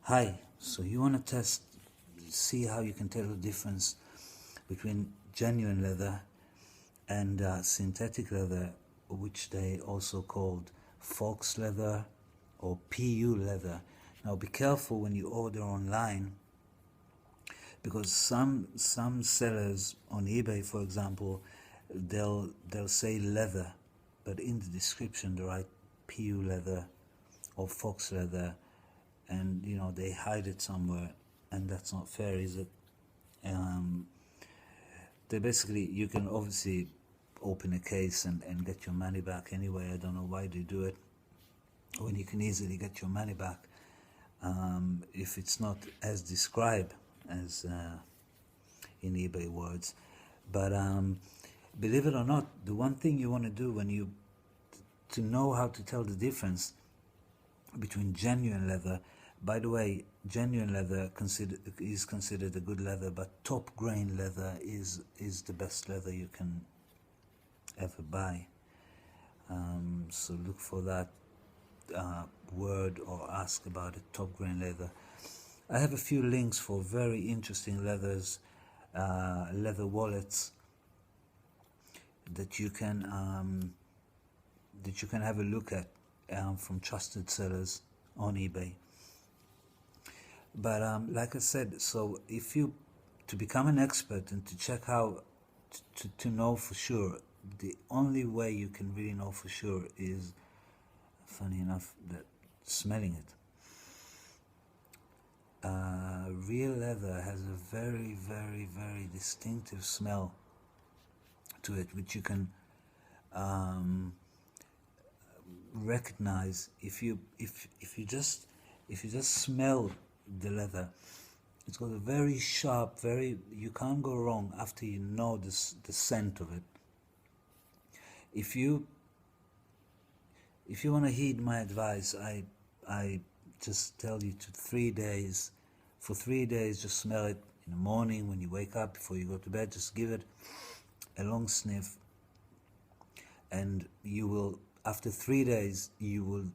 Hi, so you want to see how you can tell the difference between genuine leather and synthetic leather, which they also called Faux leather or PU leather. Now be careful when you order online, because some sellers on eBay, for example, they'll say leather, but in the description they write PU leather or Faux leather, and they hide it somewhere, and that's not fair, is it? They basically, you can obviously open a case and get your money back anyway. I don't know why they do it when you can easily get your money back if it's not as described as in eBay words. But believe it or not, the one thing you want to do when you to know how to tell the difference between genuine leather. By the way, genuine leather is considered a good leather, but top grain leather is the best leather you can ever buy. So look for that word or ask about it, top grain leather. I have a few links for very interesting leathers, leather wallets that you can have a look at from trusted sellers on eBay. But like I said, so if you to become an expert and to check how to know for sure, the only way you can really know for sure is, funny enough, that smelling it. Real leather has a very, very, very distinctive smell to it, which you can recognize if you just smell the leather. It's got a very sharp, you can't go wrong after you know the scent of it. If you want to heed my advice, I just tell you to 3 days. For 3 days, just smell it in the morning when you wake up, before you go to bed. Just give it a long sniff, and you will, after 3 days, you would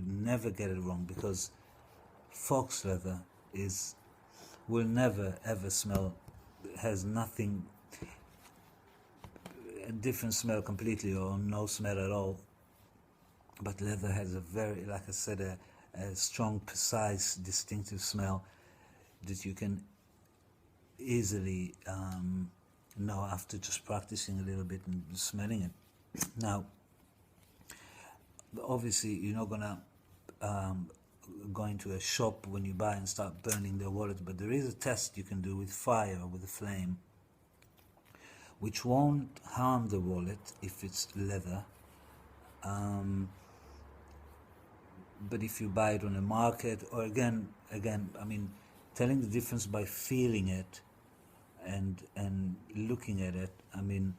never get it wrong, because Faux leather will never ever smell, has nothing, a different smell completely, or no smell at all. But leather has a very, like I said, a strong, precise, distinctive smell that you can easily know after just practicing a little bit and smelling it. Now, obviously, you're not gonna go into a shop when you buy and start burning their wallet, but there is a test you can do with fire, with a flame, which won't harm the wallet if it's leather. But if you buy it on a market, or again, I mean, telling the difference by feeling it and looking at it. I mean,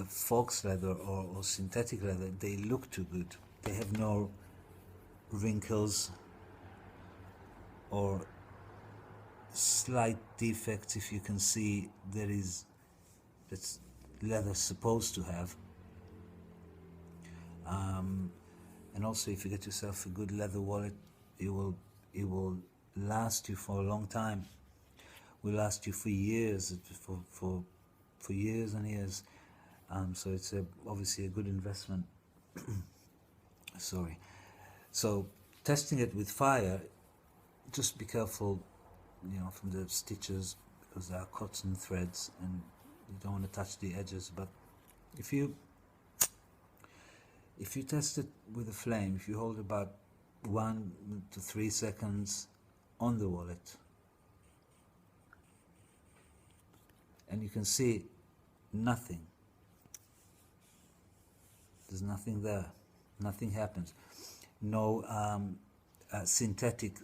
Faux leather or synthetic leather, they look too good. They have no wrinkles or slight defects, if you can see, that's leather supposed to have. And also, if you get yourself a good leather wallet, it will last you for a long time. Will last you for years, for years and years. So it's obviously a good investment. Sorry. So testing it with fire, just be careful, from the stitches, because there are cotton threads and you don't want to touch the edges. But if you test it with a flame, if you hold about 1 to 3 seconds on the wallet, and you can see nothing, there's nothing there, nothing happens. No synthetic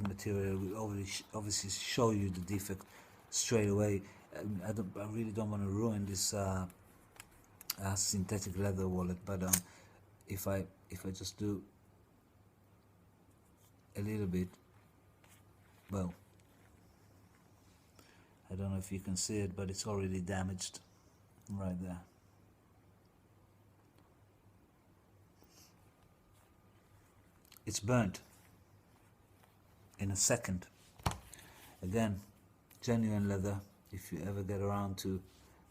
material will obviously show you the defect straight away. I really don't want to ruin this synthetic leather wallet, but if I just do a little bit, well, I don't know if you can see it, but it's already damaged right there. It's burnt. in a second. Again, genuine leather, if you ever get around to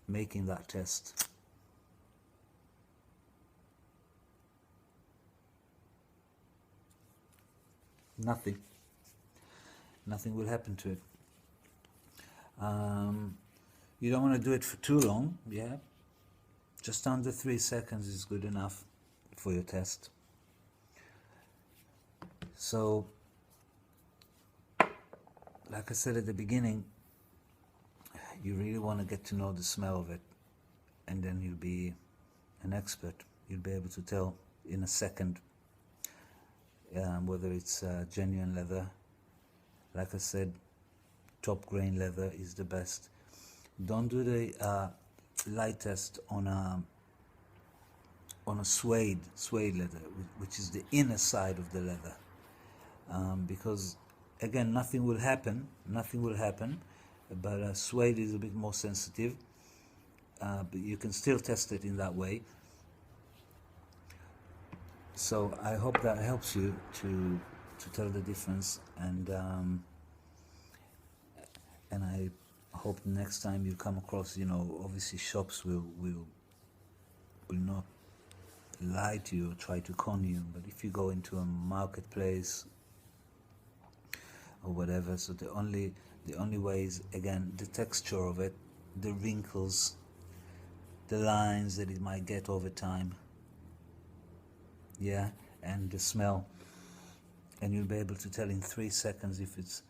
making that test. Nothing will happen to it. You don't want to do it for too long, yeah. Just under 3 seconds is good enough for your test. So, like I said at the beginning, you really want to get to know the smell of it, and then you'll be an expert. You'll be able to tell in a second whether it's genuine leather. Like I said, top grain leather is the best. Don't do the light test on a suede leather, which is the inner side of the leather, because again, nothing will happen, but suede is a bit more sensitive, but you can still test it in that way. So I hope that helps you to tell the difference, and I hope next time you come across, obviously shops will not lie to you or try to con you, but if you go into a marketplace or whatever, so the only way is, again, the texture of it, the wrinkles, the lines that it might get over time, yeah, and the smell, and you'll be able to tell in 3 seconds if it's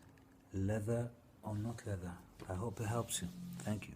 leather or not leather. I hope it helps you. Thank you.